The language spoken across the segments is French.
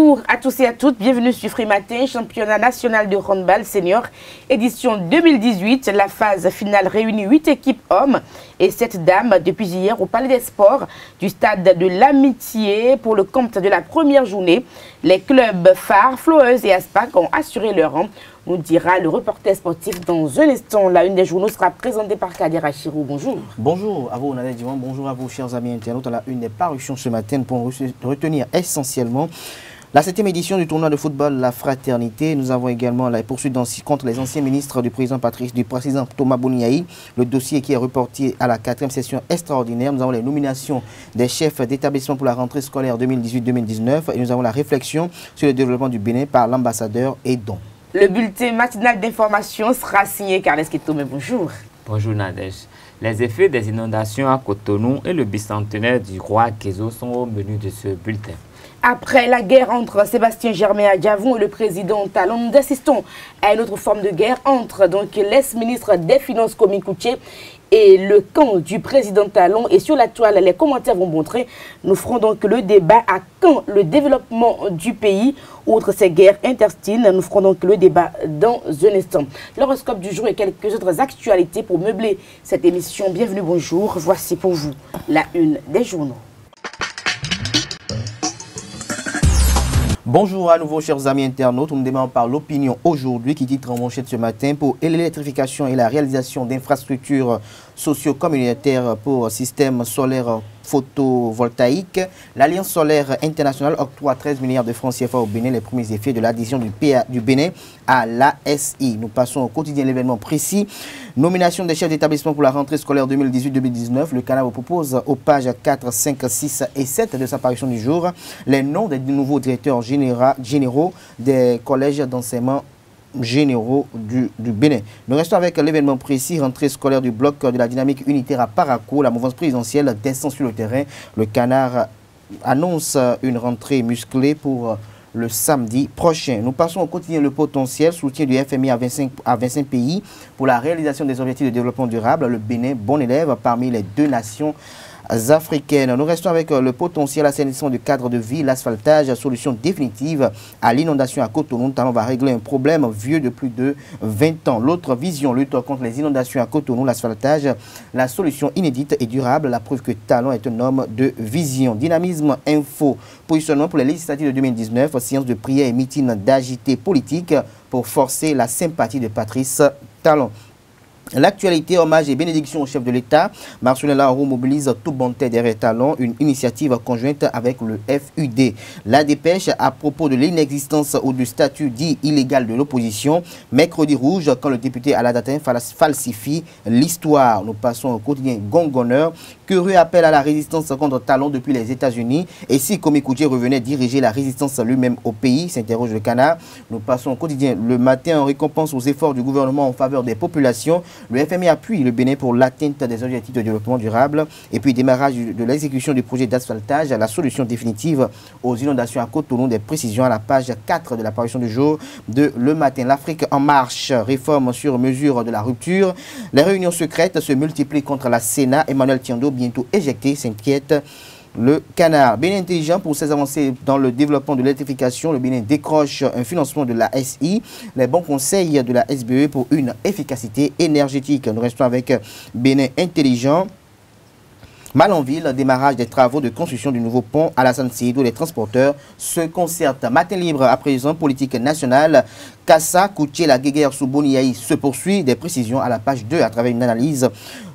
Bonjour à tous et à toutes, bienvenue sur Free Matin, championnat national de handball senior, édition 2018. La phase finale réunit 8 équipes hommes et 7 dames depuis hier au Palais des Sports du stade de l'Amitié pour le compte de la première journée. Les clubs phares, Floweuse et Aspac ont assuré leur rang. Nous dira le reporter sportif dans un instant. La une des journaux sera présentée par Kader Achirou. Bonjour. Bonjour à vous, Nadège Diwan. Bonjour à vous, chers amis internautes. À la une des parutions ce matin pour retenir essentiellement la 7e édition du tournoi de football La Fraternité. Nous avons également la poursuite contre les anciens ministres du président Thomas Boniaï. Le dossier qui est reporté à la 4e session extraordinaire. Nous avons les nominations des chefs d'établissement pour la rentrée scolaire 2018-2019. Et nous avons la réflexion sur le développement du Bénin par l'ambassadeur Edon. Le bulletin matinal d'information sera signé Carles Kitome. Bonjour. Bonjour Nadège. Les effets des inondations à Cotonou et le bicentenaire du roi Kézo sont au menu de ce bulletin. Après la guerre entre Sébastien Germain Adjavon et le président Talon, nous assistons à une autre forme de guerre entre l'ex-ministre des Finances Komi Koutié et le camp du président Talon. Et sur la toile, les commentaires vont montrer. Nous ferons donc le débat à quand le développement du pays, outre ces guerres interstiles. Nous ferons donc le débat dans un instant. L'horoscope du jour et quelques autres actualités pour meubler cette émission. Bienvenue, bonjour. Voici pour vous la une des journaux. Bonjour à nouveau, chers amis internautes. Nous démarrons par l'opinion aujourd'hui qui titre en manchette ce matin pour l'électrification et la réalisation d'infrastructures socio-communautaires pour système solaire photovoltaïque. L'Alliance solaire internationale octroie 13 milliards de francs CFA au Bénin, les premiers effets de l'adhésion du Bénin à l'ASI. Nous passons au quotidien l'événement précis. Nomination des chefs d'établissement pour la rentrée scolaire 2018-2019. Le Canard vous propose aux pages 4, 5, 6 et 7 de sa parution du jour les noms des nouveaux directeurs généraux des collèges d'enseignement généraux du Bénin. Nous restons avec l'événement précis, rentrée scolaire du bloc de la dynamique unitaire à Parakou. La mouvance présidentielle descend sur le terrain. Le Canard annonce une rentrée musclée pour le samedi prochain. Nous passons au quotidien le potentiel, soutien du FMI à 25 pays pour la réalisation des objectifs de développement durable. Le Bénin, bon élève parmi les 2 nations africaines. Nous restons avec le potentiel assainissement du cadre de vie, l'asphaltage, solution définitive à l'inondation à Cotonou. Talon va régler un problème vieux de plus de 20 ans. L'autre vision, lutte contre les inondations à Cotonou, l'asphaltage, la solution inédite et durable, la preuve que Talon est un homme de vision. Dynamisme info, positionnement pour les législatives de 2019, séance de prière et meeting d'agité politique pour forcer la sympathie de Patrice Talon. L'actualité, hommage et bénédiction au chef de l'État. Marcelin Laroux mobilise tout bonté derrière Talon, une initiative conjointe avec le FUD. La dépêche à propos de l'inexistence ou du statut dit illégal de l'opposition. Mercredi rouge, quand le député Aladatin falsifie l'histoire. Nous passons au quotidien Gongoneur. Curieux appel à la résistance contre Talon depuis les États-Unis. Et si Komi Koutié revenait diriger la résistance lui-même au pays, s'interroge le Canard. Nous passons au quotidien Le Matin en récompense aux efforts du gouvernement en faveur des populations. Le FMI appuie le Bénin pour l'atteinte des objectifs de développement durable. Et puis démarrage de l'exécution du projet d'asphaltage, la solution définitive aux inondations à Cotonou. Des précisions à la page 4 de l'apparition du jour de Le Matin. L'Afrique en marche, réforme sur mesure de la rupture. Les réunions secrètes se multiplient contre la Sénat. Emmanuel Tiando, bientôt éjecté, s'inquiète le Canard. Bénin intelligent pour ses avancées dans le développement de l'électrification. Le Bénin décroche un financement de la SI. Les bons conseils de la SBE pour une efficacité énergétique. Nous restons avec Bénin intelligent. Malanville, démarrage des travaux de construction du nouveau pont Alassane Seydo. Les transporteurs se concertent. Matin libre à présent, politique nationale. Kassa, Koutié, la guéguerre sous Boniaï se poursuit. Des précisions à la page 2 à travers une analyse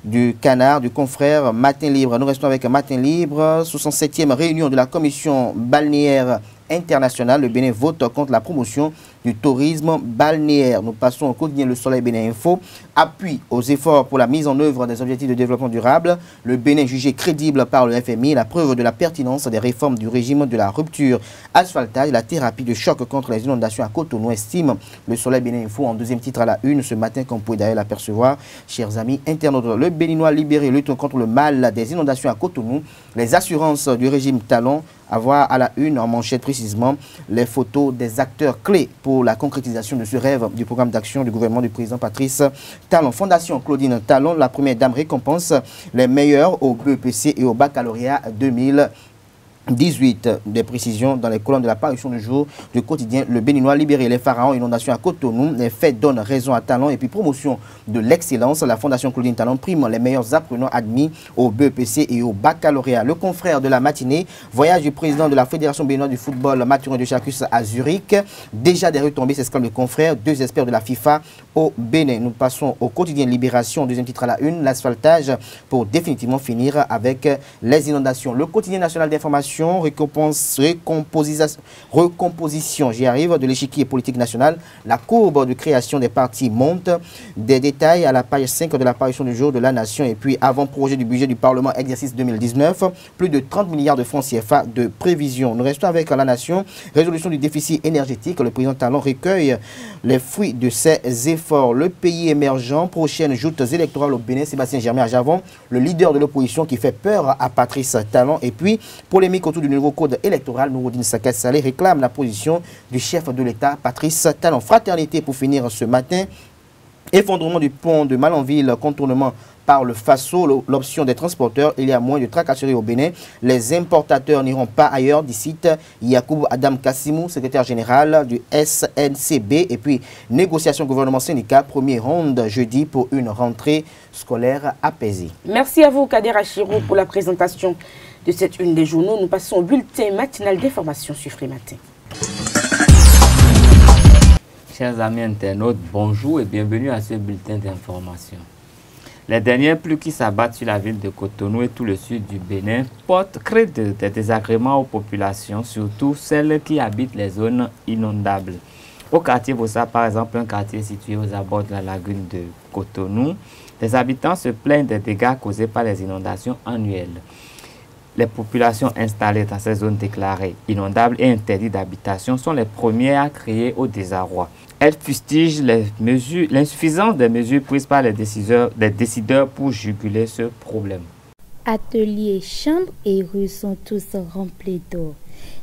du Canard, du confrère Matin libre. Nous restons avec Matin libre. 67e réunion de la commission balnéaire internationale. Le Bénin vote contre la promotion du tourisme balnéaire. Nous passons au quotidien Le Soleil Bénin Info. Appui aux efforts pour la mise en œuvre des objectifs de développement durable. Le Bénin jugé crédible par le FMI. La preuve de la pertinence des réformes du régime de la rupture. Asphaltage, la thérapie de choc contre les inondations à Cotonou, estime Le Soleil Bénin Info en deuxième titre à la une ce matin, qu'on pouvait d'ailleurs l'apercevoir, chers amis internautes. Le Béninois libéré lutte contre le mal des inondations à Cotonou. Les assurances du régime Talon. À voir à la une en manchette précisément les photos des acteurs clés pour la concrétisation de ce rêve du programme d'action du gouvernement du président Patrice Talon. Fondation Claudine Talon, la première dame récompense les meilleurs au BEPC et au baccalauréat 2020. 18 des précisions dans les colonnes de la parution du jour du quotidien Le Béninois libéré. Les pharaons, inondations à Cotonou, les faits donnent raison à Talon et puis promotion de l'excellence. La Fondation Claudine Talon prime les meilleurs apprenants admis au BEPC et au baccalauréat. Le confrère de la matinée, voyage du président de la Fédération béninoise du football, Mathurin de Chacus à Zurich. Déjà des retombées, s'exclame le confrère. 2 experts de la FIFA au Bénin. Nous passons au quotidien Libération, deuxième titre à la une, l'asphaltage pour définitivement finir avec les inondations. Le quotidien national d'information, recomposition, j'y arrive, de l'échiquier politique national. La courbe de création des partis monte. Des détails à la page 5 de l'apparition du jour de la Nation. Et puis, avant-projet du budget du Parlement, exercice 2019, plus de 30 milliards de francs CFA de prévision. Nous restons avec la Nation. Résolution du déficit énergétique. Le président Talon recueille les fruits de ses efforts. Le pays émergent, prochaine joute électorale au Bénin, Sébastien Germain à Javon, le leader de l'opposition qui fait peur à Patrice Talon. Et puis, polémique autour du nouveau code électoral, Nouroudine Saket Saleh réclame la position du chef de l'État, Patrice Talon. Fraternité pour finir ce matin. Effondrement du pont de Malanville, contournement par le FASO, l'option des transporteurs. Il y a moins de tracasseries au Bénin. Les importateurs n'iront pas ailleurs, dit Yacoub Adam Kassimou, secrétaire général du SNCB. Et puis, négociation gouvernement-syndicat, première ronde jeudi pour une rentrée scolaire apaisée. Merci à vous, Kader Achirou, pour la présentation de cette une des journaux. Nous passons au bulletin matinal d'information sur Frématin. Chers amis internautes, bonjour et bienvenue à ce bulletin d'information. Les dernières pluies qui s'abattent sur la ville de Cotonou et tout le sud du Bénin créent des désagréments aux populations, surtout celles qui habitent les zones inondables. Au quartier Vossa, par exemple, un quartier situé aux abords de la lagune de Cotonou, les habitants se plaignent des dégâts causés par les inondations annuelles. Les populations installées dans ces zones déclarées inondables et interdites d'habitation sont les premières à crier au désarroi. Elles fustigent l'insuffisance des mesures prises par les décideurs pour juguler ce problème. Ateliers, chambres et rues sont tous remplis d'eau.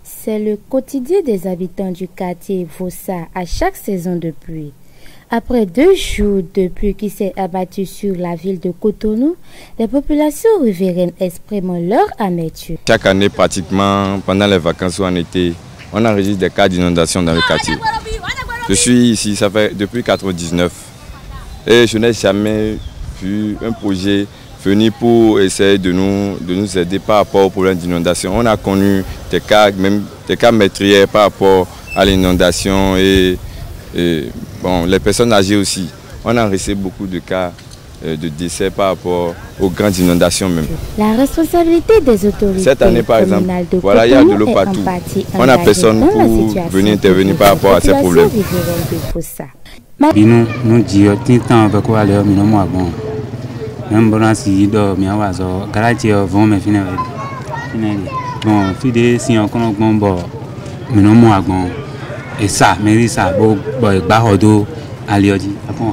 C'est le quotidien des habitants du quartier Vossa à chaque saison de pluie. Après 2 jours de pluie qui s'est abattue sur la ville de Cotonou, les populations riveraines expriment leur amertume. Chaque année, pratiquement, pendant les vacances ou en été, on enregistre des cas d'inondation dans le quartier. Je suis ici, ça fait depuis 1999 et je n'ai jamais vu un projet venir pour essayer de nous aider par rapport au problème d'inondation. On a connu des cas meurtriers par rapport à l'inondation et bon, les personnes âgées aussi. On a reçu beaucoup de cas de décès par rapport aux grandes inondations même. La responsabilité des autorités cette année par exemple, voilà, il y a de l'eau partout. On n'a personne pour venir intervenir par rapport à ces problèmes. Nous disons tout le temps avec quoi aller, mais non moi bon. Même bon si do mi awazo garage vont me finir. Bon, fide si on connaît bon bon, mais non moi bon. Et ça, mais ça bon bahodo aliodi. Après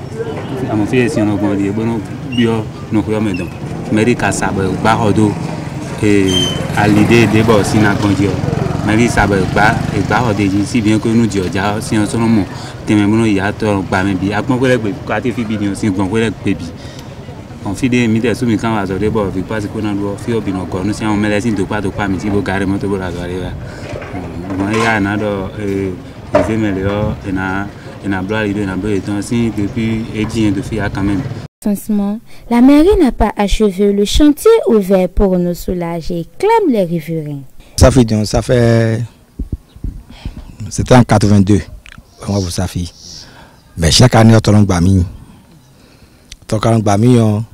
mon fils si on bon dire bon bio no ko me don. Mais ka ça bahodo et à l'idée de bon si na kondio. Mais ça bahodo si bien que nous disons déjà si on son mot teme bon il y a to ba me bi akon ko le gbe ka te fi bi ni si bon ko le gbe bi. On fait des milliers de sous quand on a des bords, puis pas que qu'on a doit faire bien encore. Nous si on met les signes de pas mais si vous carrément tout pour la soirée là. Moi il y a un autre les meilleurs et na blois il na blois étant si depuis et bien de faire quand même. La mairie n'a pas achevé le chantier ouvert pour nous soulager, clament les riverains. Ça fait c'était en 82. Comment vous savez? Mais chaque année on a bami. Toka bami on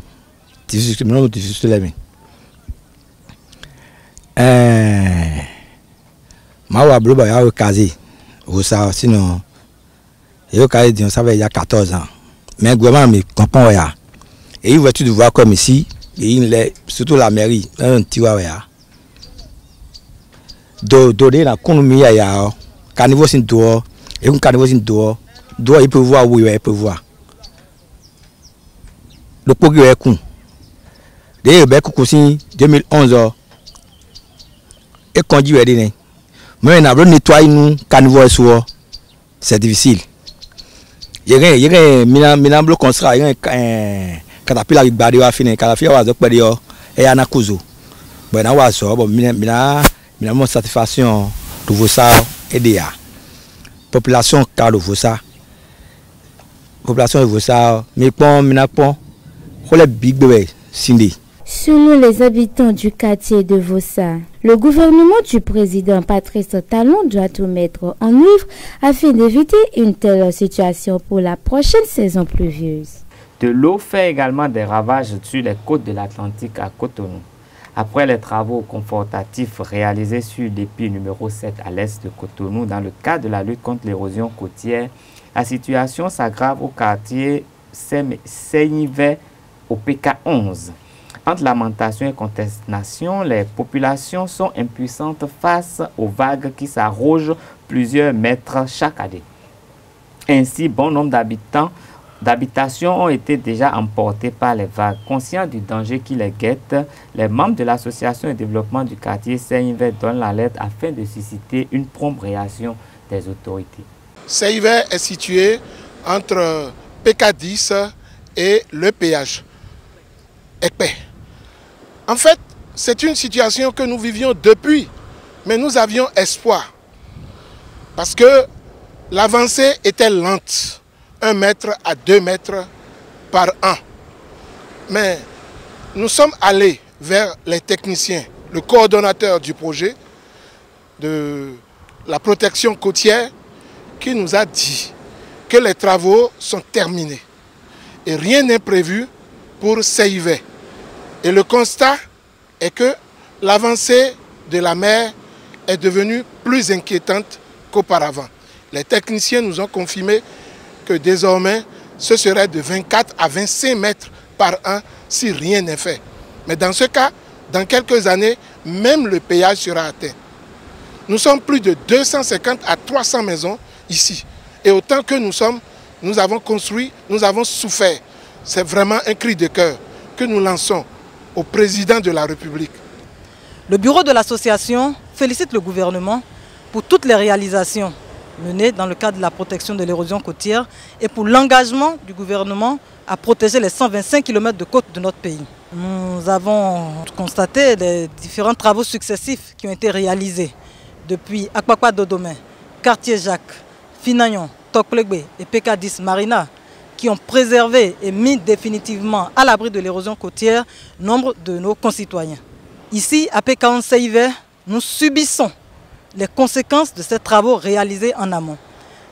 Mawa Bloba ya okazi ça sinon et okazi ça fait il y a 14 ans mais le gouvernement me comprend ya et il veut tout voir comme ici et il est surtout la mairie un tiwa ya do na konomi ya caniveau sin do et un caniveau sin do il peut voir où il peut voir le progrès est con. Dès que 2011, et quand je dis, mais on a nettoyé nous caniveau sur c'est difficile. Il y a un bloc construit, il y a un caterpillar qui a fini, caterpillar qui a et un akuzo. Bon, on a ça, bon, mina Finalement, satisfaction de Vossa et de la population car de Vossa. Population de Vossa, mais pas minapon, les big bébé, Cindy. Selon les habitants du quartier de Vossa, le gouvernement du président Patrice Talon doit tout mettre en œuvre afin d'éviter une telle situation pour la prochaine saison pluvieuse. De l'eau fait également des ravages sur les côtes de l'Atlantique à Cotonou. Après les travaux confortatifs réalisés sur l'épi numéro 7 à l'est de Cotonou dans le cadre de la lutte contre l'érosion côtière, la situation s'aggrave au quartier Seignivet au PK11. Entre lamentation et contestation, les populations sont impuissantes face aux vagues qui s'arrogent plusieurs mètres chaque année. Ainsi, bon nombre d'habitations ont été déjà emportées par les vagues. Conscients du danger qui les guette, les membres de l'association de développement du quartier Seignivet donnent l'alerte afin de susciter une prompte réaction des autorités. Seignivet est situé entre PK10 et le péage Épais. En fait, c'est une situation que nous vivions depuis, mais nous avions espoir. Parce que l'avancée était lente, 1 mètre à 2 mètres par an. Mais nous sommes allés vers les techniciens, le coordonnateur du projet de la protection côtière, qui nous a dit que les travaux sont terminés. Et rien n'est prévu pour Seignivet. Et le constat est que l'avancée de la mer est devenue plus inquiétante qu'auparavant. Les techniciens nous ont confirmé que désormais, ce serait de 24 à 25 mètres par an si rien n'est fait. Mais dans ce cas, dans quelques années, même le péage sera atteint. Nous sommes plus de 250 à 300 maisons ici. Et autant que nous sommes, nous avons construit, nous avons souffert. C'est vraiment un cri de cœur que nous lançons au président de la République. Le bureau de l'association félicite le gouvernement pour toutes les réalisations menées dans le cadre de la protection de l'érosion côtière et pour l'engagement du gouvernement à protéger les 125 km de côte de notre pays. Nous avons constaté les différents travaux successifs qui ont été réalisés depuis Akpakpa Dodome, Quartier Jacques, Finayon, Tokplegbe et PK10 Marina, qui ont préservé et mis définitivement à l'abri de l'érosion côtière nombre de nos concitoyens. Ici, à PK11 Seignivet, nous subissons les conséquences de ces travaux réalisés en amont.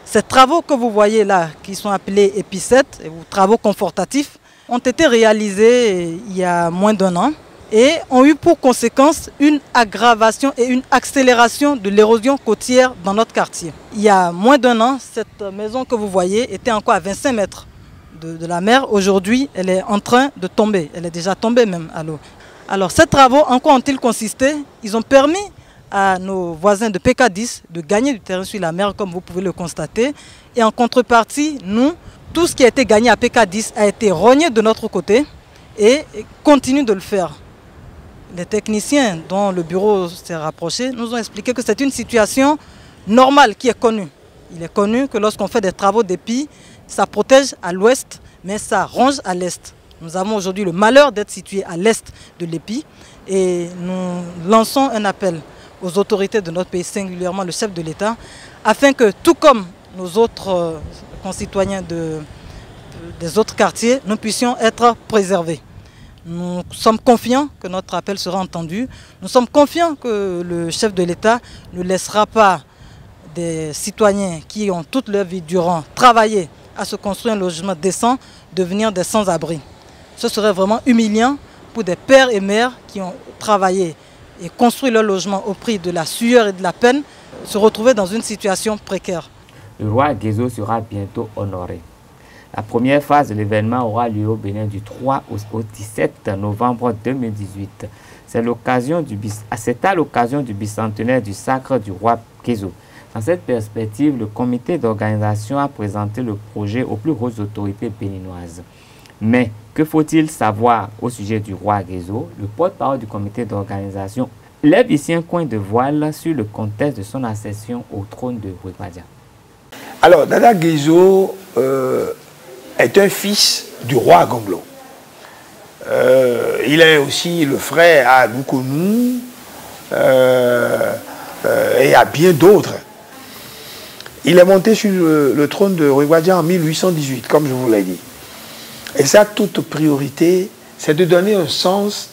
Ces travaux que vous voyez là, qui sont appelés EPI7, travaux confortatifs, ont été réalisés il y a moins d'1 an et ont eu pour conséquence une aggravation et une accélération de l'érosion côtière dans notre quartier. Il y a moins d'1 an, cette maison que vous voyez était encore à 25 mètres de la mer. Aujourd'hui, elle est en train de tomber. Elle est déjà tombée même à l'eau. Alors, ces travaux, en quoi ont-ils consisté? Ils ont permis à nos voisins de PK10 de gagner du terrain sur la mer, comme vous pouvez le constater. Et en contrepartie, nous, tout ce qui a été gagné à PK10 a été rogné de notre côté et continue de le faire. Les techniciens dont le bureau s'est rapproché nous ont expliqué que c'est une situation normale qui est connue. Il est connu que lorsqu'on fait des travaux d'épi, ça protège à l'ouest, mais ça ronge à l'est. Nous avons aujourd'hui le malheur d'être situés à l'est de l'épi et nous lançons un appel aux autorités de notre pays, singulièrement le chef de l'État, afin que, tout comme nos autres concitoyens des autres quartiers, nous puissions être préservés. Nous sommes confiants que notre appel sera entendu. Nous sommes confiants que le chef de l'État ne laissera pas des citoyens qui ont toute leur vie durant travaillé à se construire un logement décent devenir des sans-abri. Ce serait vraiment humiliant pour des pères et mères qui ont travaillé et construit leur logement au prix de la sueur et de la peine, se retrouver dans une situation précaire. Le roi Guézo sera bientôt honoré. La première phase de l'événement aura lieu au Bénin du 3 au 17 novembre 2018. C'est à l'occasion du bicentenaire du sacre du roi Guézo. Dans cette perspective, le comité d'organisation a présenté le projet aux plus hautes autorités béninoises. Mais que faut-il savoir au sujet du roi Guézo? Le porte-parole du comité d'organisation lève ici un coin de voile sur le contexte de son accession au trône de Wekbadia. Alors, Dada Guézo est un fils du roi Gonglo. Il est aussi le frère à Goukonou et à bien d'autres. Il est monté sur le trône de Rwigwadja en 1818, comme je vous l'ai dit. Et sa toute priorité, c'est de donner un sens,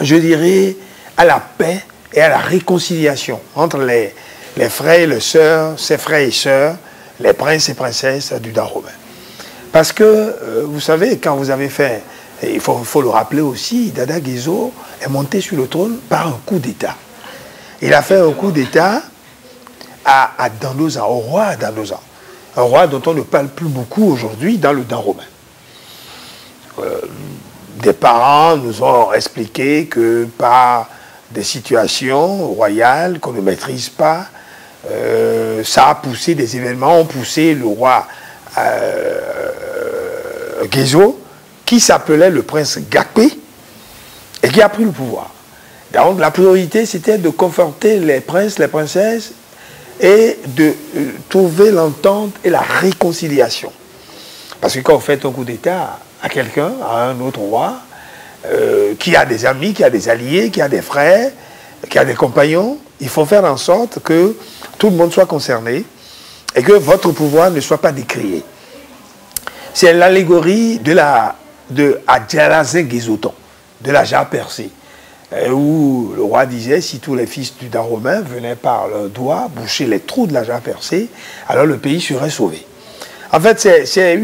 je dirais, à la paix et à la réconciliation entre les frères et les sœurs, ses frères et sœurs, les princes et princesses du Dahomey. Parce que, vous savez, quand vous avez fait, il faut le rappeler aussi, Dada Guézo est monté sur le trône par un coup d'État. Il a fait un coup d'État à Dandoza, au roi Dandoza. Un roi dont on ne parle plus beaucoup aujourd'hui dans le Dahomey. Des parents nous ont expliqué que par des situations royales qu'on ne maîtrise pas, ça a poussé, des événements ont poussé le roi Guézo, qui s'appelait le prince Gakpé, et qui a pris le pouvoir. Donc la priorité, c'était de conforter les princes, les princesses, et de trouver l'entente et la réconciliation. Parce que quand on fait un coup d'État à quelqu'un, à un autre roi, qui a des amis, qui a des alliés, qui a des frères, qui a des compagnons, il faut faire en sorte que tout le monde soit concerné et que votre pouvoir ne soit pas décrié. C'est l'allégorie de Adjalaze Gézoton, de la jarre percée, où le roi disait, si tous les fils du Dahomey venaient par leurs doigts boucher les trous de la jarre percée, alors le pays serait sauvé. En fait, c'est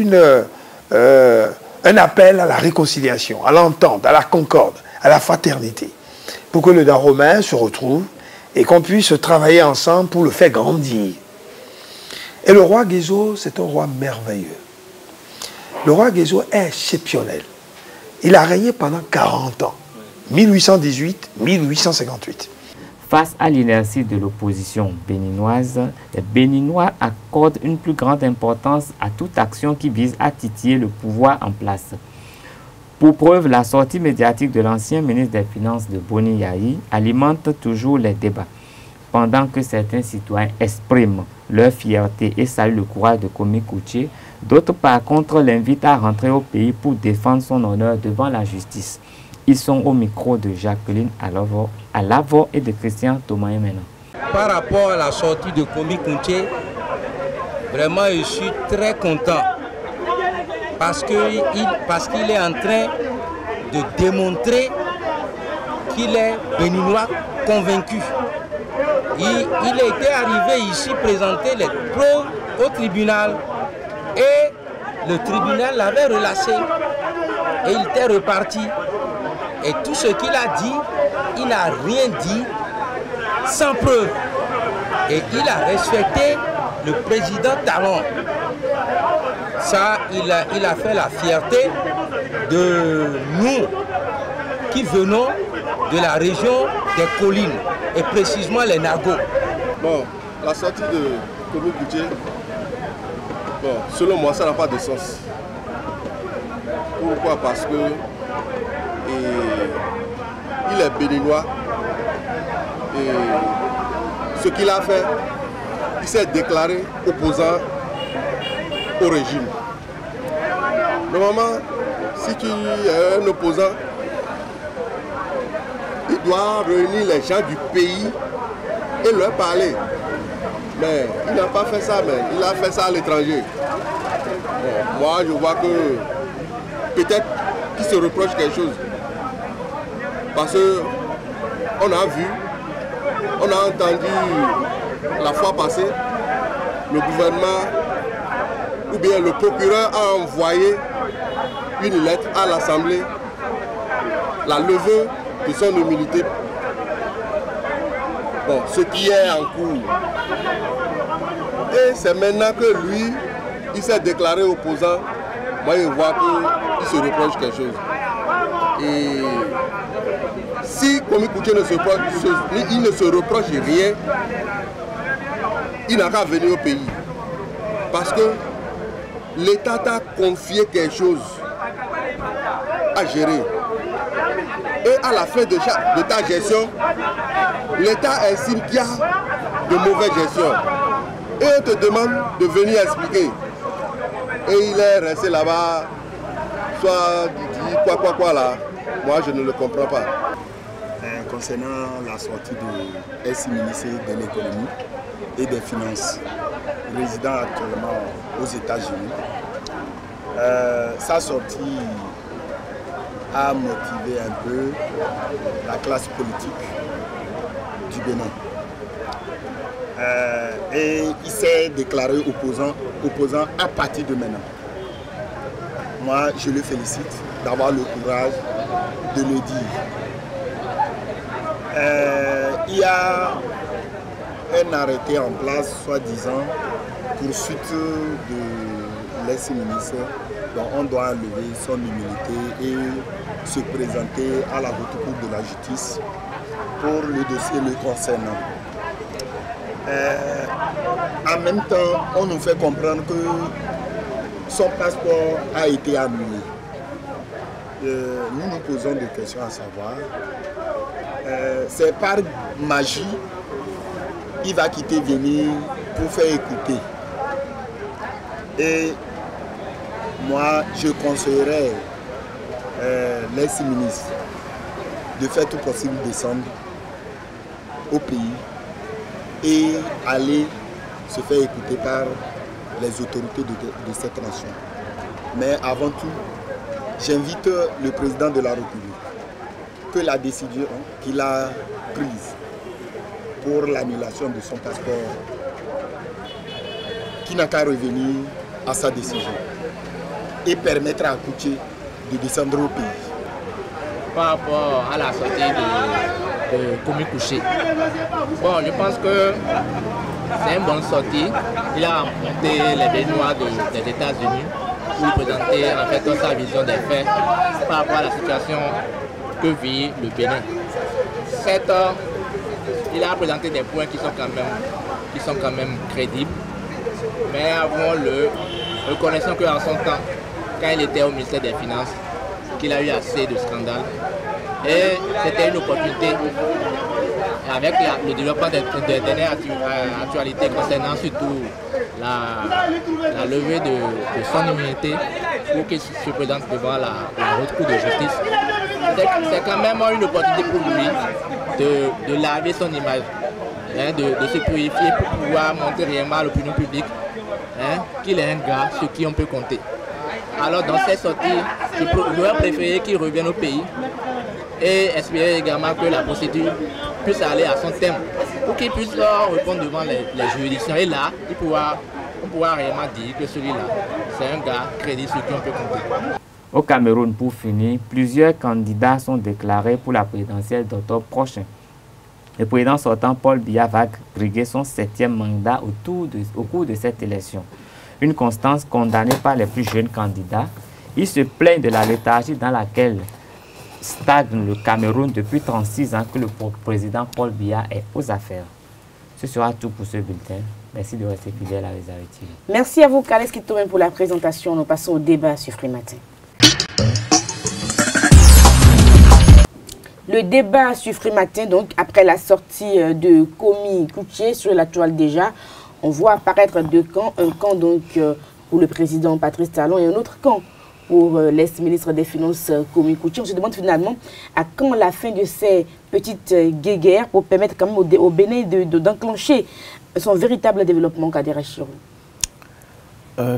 un appel à la réconciliation, à l'entente, à la concorde, à la fraternité, pour que le Dahomey se retrouve et qu'on puisse travailler ensemble pour le faire grandir. Et le roi Guézo, c'est un roi merveilleux. Le roi Guézo est exceptionnel. Il a régné pendant 40 ans, 1818-1858. Face à l'inertie de l'opposition béninoise, les Béninois accordent une plus grande importance à toute action qui vise à titiller le pouvoir en place. Pour preuve, la sortie médiatique de l'ancien ministre des Finances de Boni Yayi alimente toujours les débats, pendant que certains citoyens expriment leur fierté et saluent le courage de Kwame Kouché. D'autres, par contre, l'invitent à rentrer au pays pour défendre son honneur devant la justice. Ils sont au micro de Jacqueline Alavo et de Christian Thomas maintenant. Par rapport à la sortie de Kwame Kouché, vraiment je suis très content parce qu'il est en train de démontrer qu'il est béninois convaincu. Il était arrivé ici présenter les preuves au tribunal et le tribunal l'avait relâché et il était reparti. Et tout ce qu'il a dit, il n'a rien dit sans preuve. Et il a respecté le président Talon. Ça, il a fait la fierté de nous qui venons de la région des collines, et précisément les Nagos. Bon, la sortie de Kwame Kouché, bon, selon moi, ça n'a pas de sens. Pourquoi? Parce que il est béninois et ce qu'il a fait, il s'est déclaré opposant au régime. Normalement, si tu es un opposant, il doit réunir les gens du pays et leur parler. Mais il n'a pas fait ça, mais il a fait ça à l'étranger. Bon, moi, je vois que peut-être qu'il se reproche quelque chose. Parce qu'on a vu, on a entendu la fois passée, le gouvernement ou bien le procureur a envoyé une lettre à l'Assemblée, la levée de son immunité. Bon, ce qui est en cours. Et c'est maintenant que lui, il s'est déclaré opposant. Moi, je vois qu'il se reproche quelque chose. Et si Kwame Kouché ne se reproche rien, il n'a qu'à venir au pays. Parce que l'État t'a confié quelque chose à gérer. Et à la fin de ta gestion, l'État estime qu'il y a de mauvaise gestion. Et on te demande de venir expliquer. Et il est resté là-bas, soit dit quoi là. Moi, je ne le comprends pas. concernant la sortie de ex-ministre de l'économie et des finances, résident actuellement aux États-Unis. Sa sortie a motivé un peu la classe politique du Bénin. Et il s'est déclaré opposant à partir de maintenant. Moi, je le félicite d'avoir le courage de le dire. Il y a un arrêté en place, soi-disant, poursuite de l'ex-ministre. Donc on doit enlever son immunité et se présenter à la haute cour de la justice pour le dossier le concernant. En même temps, on nous fait comprendre que son passeport a été annulé. Nous nous posons des questions à savoir. C'est par magie, il va quitter venir pour faire écouter. Et moi, je conseillerais l'ex-ministre de faire tout possible descendre au pays et aller se faire écouter par les autorités de cette nation. Mais avant tout, j'invite le président de la République que la décision qu'il a prise pour l'annulation de son passeport, qui n'a qu'à revenir à sa décision et permettre à Kouché de descendre au pays. Par rapport à la sortie de Komi Kouché, bon, je pense que c'est une bonne sortie. Il a rencontré les Béninois des États-Unis pour présenter en fait sa vision des faits par rapport à la situation que vit le Bénin. Certes, il a présenté des points qui sont quand même crédibles, mais avouons-le, reconnaissons qu'en son temps, quand il était au ministère des Finances, qu'il a eu assez de scandales. Et c'était une opportunité, avec le développement des dernières actualités concernant surtout la levée de son immunité pour qu'il se présente devant la haute cour de justice. C'est quand même une opportunité pour lui de laver son image, hein, de se purifier pour pouvoir montrer réellement à l'opinion publique, hein, qu'il est un gars sur qui on peut compter. Alors dans cette sortie, j'aurais préféré qu'il revienne au pays et espérer également que la procédure puisse aller à son terme pour qu'il puisse répondre devant les juridictions. Et là, on pourra réellement dire que celui-là, c'est un gars crédible sur qui on peut compter. Au Cameroun, pour finir, plusieurs candidats sont déclarés pour la présidentielle d'octobre prochain. Le président sortant Paul Biya va briguer son 7e mandat au cours de cette élection. Une constance condamnée par les plus jeunes candidats. Il se plaint de la léthargie dans laquelle stagne le Cameroun depuis 36 ans que le président Paul Biya est aux affaires. Ce sera tout pour ce bulletin. Merci de rester fidèle à Réserve TV. Merci à vous, Kales Kitomen, pour la présentation. Nous passons au débat sur Free Matin. Le débat sur Free Matin, donc après la sortie de Komi Kouché sur la toile déjà, on voit apparaître deux camps. Un camp donc pour le président Patrice Talon et un autre camp pour l'ex-ministre des Finances Komi Kouché. On se demande finalement à quand la fin de ces petites guéguerres pour permettre quand même au Bénin d'enclencher son véritable développement, Kader Chirou.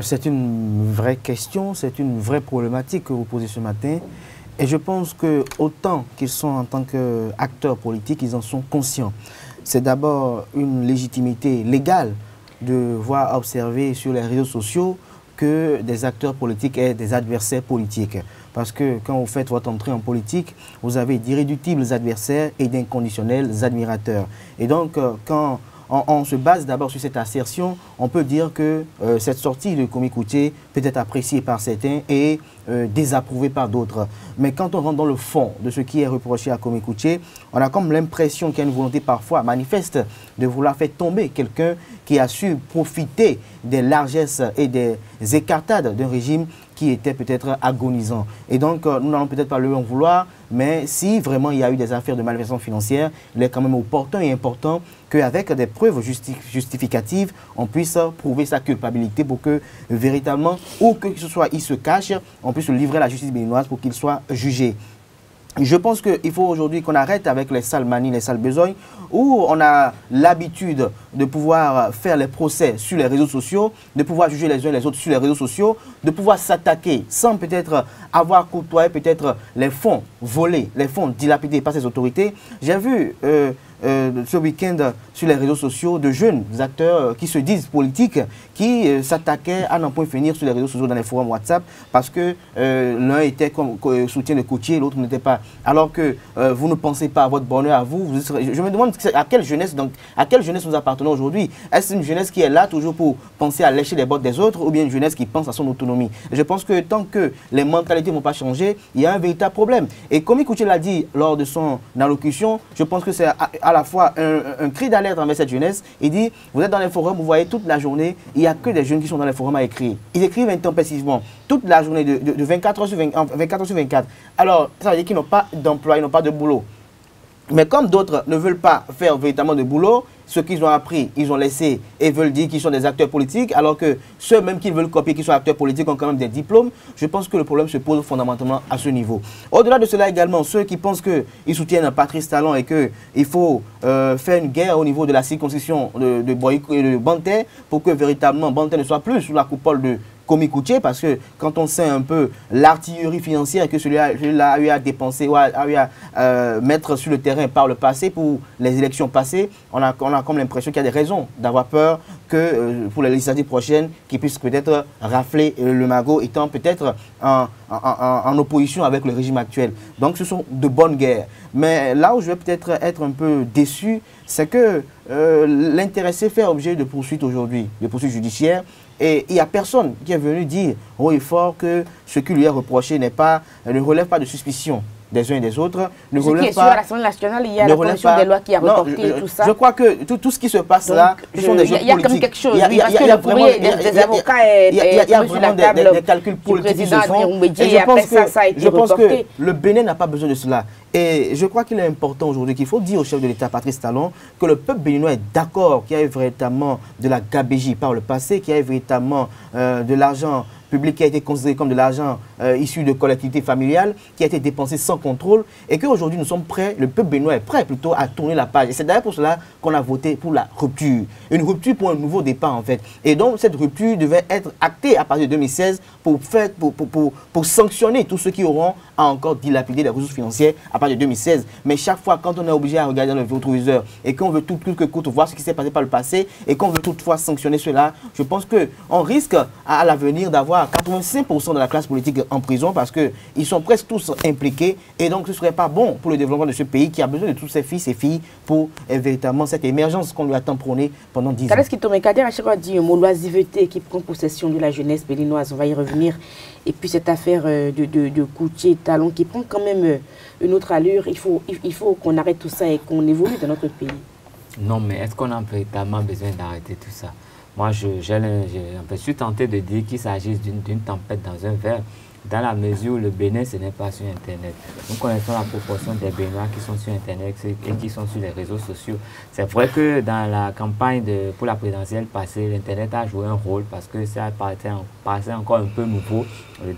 C'est une vraie question, c'est une vraie problématique que vous posez ce matin. Et je pense que autant qu'ils sont en tant qu'acteurs politiques, ils en sont conscients. C'est d'abord une légitimité légale de voir observer sur les réseaux sociaux que des acteurs politiques aient des adversaires politiques. Parce que quand vous faites votre entrée en politique, vous avez d'irréductibles adversaires et d'inconditionnels admirateurs. Et donc, quand on se base d'abord sur cette assertion, on peut dire que cette sortie de Komi Kouché peut être appréciée par certains et désapprouvée par d'autres. Mais quand on rentre dans le fond de ce qui est reproché à Komi Kouché, on a comme l'impression qu'il y a une volonté parfois manifeste de vouloir faire tomber quelqu'un qui a su profiter des largesses et des écartades d'un régime qui était peut-être agonisant. Et donc, nous n'allons peut-être pas lui en vouloir, mais si vraiment il y a eu des affaires de malversation financière, il est quand même opportun et important qu'avec des preuves justificatives, on puisse prouver sa culpabilité pour que véritablement, ou que ce soit il se cache, on puisse le livrer à la justice béninoise pour qu'il soit jugé. Je pense qu'il faut aujourd'hui qu'on arrête avec les sales manies, les sales besognes, où on a l'habitude de pouvoir faire les procès sur les réseaux sociaux, de pouvoir juger les uns les autres sur les réseaux sociaux, de pouvoir s'attaquer sans peut-être avoir côtoyé peut-être les fonds volés, les fonds dilapidés par ces autorités. J'ai vu ce week-end sur les réseaux sociaux de jeunes acteurs qui se disent politiques, qui s'attaquaient à n'en point finir sur les réseaux sociaux dans les forums WhatsApp parce que l'un était comme soutien de Koutié, l'autre n'était pas. Alors que vous ne pensez pas à votre bonheur à vous. Je me demande à quelle jeunesse nous appartenons aujourd'hui. Est-ce une jeunesse qui est là toujours pour penser à lécher les bottes des autres ou bien une jeunesse qui pense à son autonomie? Je pense que tant que les mentalités ne vont pas changer, il y a un véritable problème. Et comme Koutié l'a dit lors de son allocution, je pense que c'est à la fois un cri d'alerte envers cette jeunesse. Il dit, vous êtes dans les forums, vous voyez toute la journée, il n'y a que des jeunes qui sont dans les forums à écrire. Ils écrivent intempestivement, toute la journée, de 24 heures sur 24. Alors, ça veut dire qu'ils n'ont pas d'emploi, ils n'ont pas de boulot. Mais comme d'autres ne veulent pas faire véritablement de boulot, ce qu'ils ont appris, ils ont laissé et veulent dire qu'ils sont des acteurs politiques, alors que ceux même qui veulent copier, qui sont acteurs politiques, ont quand même des diplômes. Je pense que le problème se pose fondamentalement à ce niveau. Au-delà de cela également, ceux qui pensent qu'ils soutiennent Patrice Talon et qu'il faut faire une guerre au niveau de la circonscription de Boyko et de Banté pour que véritablement Banté ne soit plus sous la coupole de Komi Koutié, parce que quand on sait un peu l'artillerie financière que celui-là a eu à dépenser ou a eu à mettre sur le terrain par le passé pour les élections passées, on a comme l'impression qu'il y a des raisons d'avoir peur que pour les législatives prochaines, qu'ils puissent peut-être rafler le magot, étant peut-être en opposition avec le régime actuel. Donc ce sont de bonnes guerres. Mais là où je vais peut-être être un peu déçu, c'est que l'intéressé fait objet de poursuites aujourd'hui, de poursuites judiciaires. Et il n'y a personne qui est venu dire haut et fort que ce qui lui est reproché ne relève pas de suspicion des uns et des autres. Ne relève pas, à l'Assemblée nationale, il y a la commission des lois qui a reporté tout ça. Je crois que tout ce qui se passe là, ce sont des jeux politiques. Il y a comme quelque chose, parce que le courrier des avocats est sur la table des calculs politiques qui se font. Et je pense que le Bénin n'a pas besoin de cela. Et je crois qu'il est important aujourd'hui qu'il faut dire au chef de l'État, Patrice Talon, que le peuple béninois est d'accord qu'il y a eu véritablement de la gabégie par le passé, qu'il y a eu véritablement de l'argent public qui a été considéré comme de l'argent issu de collectivités familiales, qui a été dépensé sans contrôle, et qu'aujourd'hui nous sommes prêts, le peuple béninois est prêt plutôt à tourner la page. Et c'est d'ailleurs pour cela qu'on a voté pour la rupture. Une rupture pour un nouveau départ en fait. Et donc cette rupture devait être actée à partir de 2016 pour sanctionner tous ceux qui auront à encore dilapider les ressources financières à partir de 2016. Mais chaque fois quand on est obligé à regarder dans le rétroviseur et qu'on veut tout que coûte voir ce qui s'est passé par le passé et qu'on veut toutefois sanctionner cela, je pense qu'on risque à l'avenir d'avoir 85% de la classe politique en prison parce qu'ils sont presque tous impliqués et donc ce ne serait pas bon pour le développement de ce pays qui a besoin de tous ses fils et filles pour véritablement cette émergence qu'on lui a tant prônée pendant 10 ans. Qu'est-ce qui tombe à chaque fois dit un mot l'oisiveté qui prend possession de la jeunesse béninoise, on va y revenir. Et puis cette affaire de Koutié, Talon qui prend quand même une autre allure, il faut qu'on arrête tout ça et qu'on évolue dans notre pays. Non, mais est-ce qu'on a véritablement besoin d'arrêter tout ça? Moi, je suis tenté de dire qu'il s'agit d'une tempête dans un verre, dans la mesure où le Bénin, ce n'est pas sur Internet. Nous connaissons la proportion des Béninois qui sont sur Internet et qui sont sur les réseaux sociaux. C'est vrai que dans la campagne pour la présidentielle passée, l'Internet a joué un rôle parce que ça paraissait encore un peu nouveau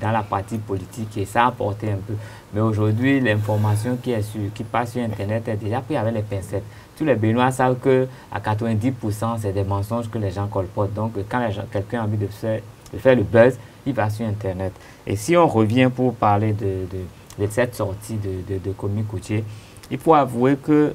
dans la partie politique et ça a apporté un peu. Mais aujourd'hui, l'information qui passe sur Internet est déjà prise avec les pincettes. Tous les Béninois savent qu'à 90%, c'est des mensonges que les gens colportent. Donc, quand quelqu'un a envie de faire le buzz, il va sur Internet. Et si on revient pour parler de cette sortie de Komi Koutié, il faut avouer que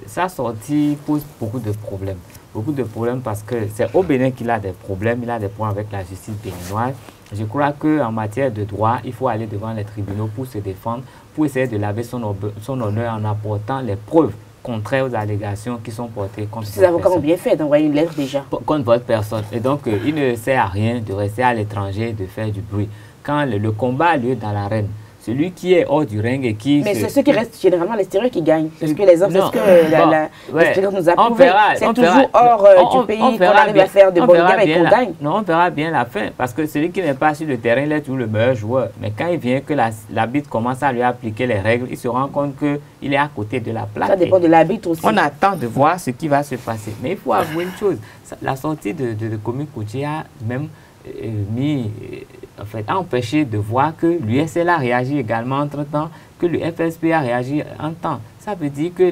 sa sortie pose beaucoup de problèmes. Beaucoup de problèmes parce que c'est au Bénin qu'il a des problèmes. Il a des problèmes avec la justice béninoise. Je crois qu'en matière de droit, il faut aller devant les tribunaux pour se défendre, pour essayer de laver son honneur en apportant les preuves contraires aux allégations qui sont portées contre ces avocats ont bien fait d'envoyer une lettre déjà. Contre votre personne. Et donc, il ne sert à rien de rester à l'étranger, de faire du bruit. Quand le combat a lieu dans l'arène, celui qui est hors du ring et qui... Mais c'est ceux qui restent généralement à l'extérieur qui gagnent. Parce que les hommes, c'est ce que l'expérience nous a prouvé. C'est toujours hors du pays qu'on arrive à faire de bonnes guerres et qu'on gagne. Non, on verra bien la fin. Parce que celui qui n'est pas sur le terrain, il est toujours le meilleur joueur. Mais quand il vient que l'arbitre commence à lui appliquer les règles, il se rend compte qu'il est à côté de la plaque. Ça dépend de l'arbitre aussi. On attend de voir ce qui va se passer. Mais il faut avouer une chose. La sortie de Komi Koutié a même a empêché de voir que l'USL a réagi également entre-temps, que le FSP a réagi en temps. Ça veut dire que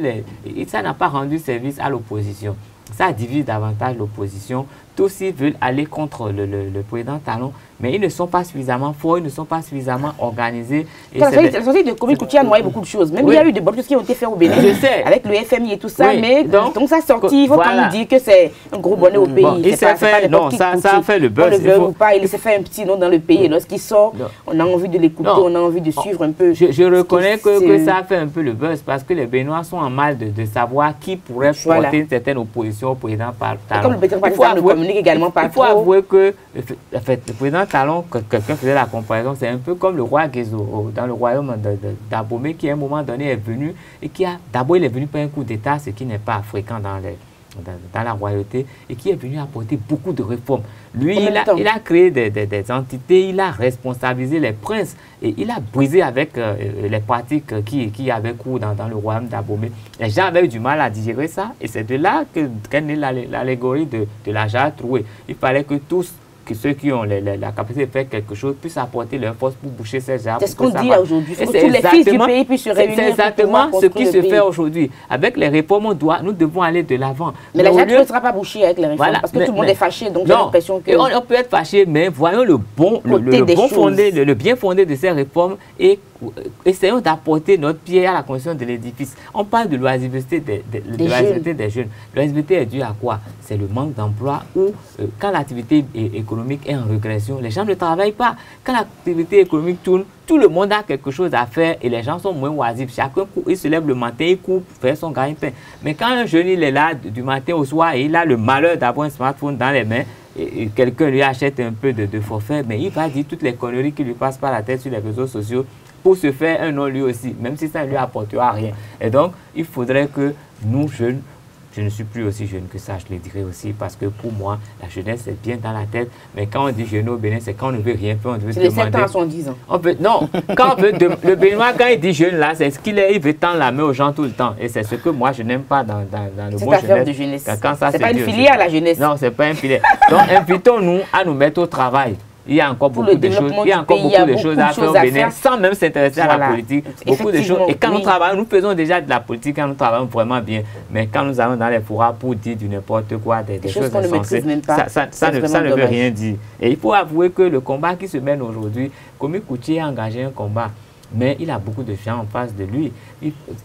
ça n'a pas rendu service à l'opposition. Ça divise davantage l'opposition. Tous ils veulent aller contre le président Talon, mais ils ne sont pas suffisamment forts, ils ne sont pas suffisamment organisés. La sortie de Kwame Couché a noyé beaucoup de choses. Même il y a eu des bonnes choses qui ont été faites au Bénin, avec le FMI et tout ça, mais donc sa sortie, il faut quand même dire que c'est un gros bonnet au pays. Bon, il s'est fait, non, ça a fait le buzz. Il s'est fait un petit nom dans le pays. Lorsqu'il sort, on a envie de l'écouter, on a envie de suivre un peu. Je reconnais que ça a fait un peu le buzz, parce que les Béninois sont en mal de savoir qui pourrait porter une certaine opposition au président Talon. Comme le président ne communique également pas trop. Il faut avouer que en fait, le président Talon, quelqu'un faisait la comparaison, c'est un peu comme le roi Guézo dans le royaume d'Abomey, qui à un moment donné est venu et qui a, d'abord il est venu par un coup d'État, ce qui n'est pas fréquent dans la royauté, et qui est venu apporter beaucoup de réformes. Lui, il a créé des entités, il a responsabilisé les princes et il a brisé avec les pratiques qui avaient cours dans le royaume d'Abomey. Les gens avaient eu du mal à digérer ça et c'est de là qu'est née l'allégorie de la jarre trouée. Il fallait que tous, que ceux qui ont la capacité de faire quelque chose puissent apporter leur force pour boucher ces jarres. C'est ce qu'on dit aujourd'hui. Tous les fils du pays puissent se réunir. C'est exactement ce qui se fait aujourd'hui. Avec les réformes, nous devons aller de l'avant. Mais la jarre ne sera pas bouchée avec les réformes, parce que tout le monde est fâché. Donc j'ai l'impression que... On peut être fâché, mais voyons le bien fondé de ces réformes et essayons d'apporter notre pierre à la construction de l'édifice. On parle de l'oisiveté des jeunes. L'oisiveté est due à quoi? C'est le manque d'emploi ou quand l'activité économique est en régression, les gens ne travaillent pas. Quand l'activité économique tourne, tout le monde a quelque chose à faire et les gens sont moins oisifs. Chacun il se lève le matin, il court pour faire son gagne-pain. Mais quand un jeune il est là du matin au soir et il a le malheur d'avoir un smartphone dans les mains, et quelqu'un lui achète un peu de forfait, mais il va dire toutes les conneries qui lui passent par la tête sur les réseaux sociaux pour se faire un nom lui aussi, même si ça ne lui apportera rien. Et donc, il faudrait que nous, jeunes, je ne suis plus aussi jeune que ça, je le dirais aussi, parce que pour moi, la jeunesse, c'est bien dans la tête, mais quand on dit jeune au Bénin, c'est quand on ne veut rien faire, on veut demander... C'est les 7 ans à 70 ans. Non, quand on veut le Béninois, quand il dit jeune là, c'est ce qu'il est, il veut tendre la main aux gens tout le temps. Et c'est ce que moi, je n'aime pas dans le mot jeunesse. C'est pas une filière, la jeunesse. Non, c'est pas une filière. Donc, invitons-nous à nous mettre au travail. Il y a encore beaucoup de choses, à faire au Bénin sans même s'intéresser à la politique. Beaucoup de choses. Et quand nous travaillons, nous faisons déjà de la politique quand nous travaillons vraiment bien. Mais quand nous allons dans les fourras pour dire du n'importe quoi, des choses insensées, ça ne veut rien dire. Et il faut avouer que le combat qui se mène aujourd'hui, Kwame Couché a engagé un combat. Mais il a beaucoup de gens en face de lui.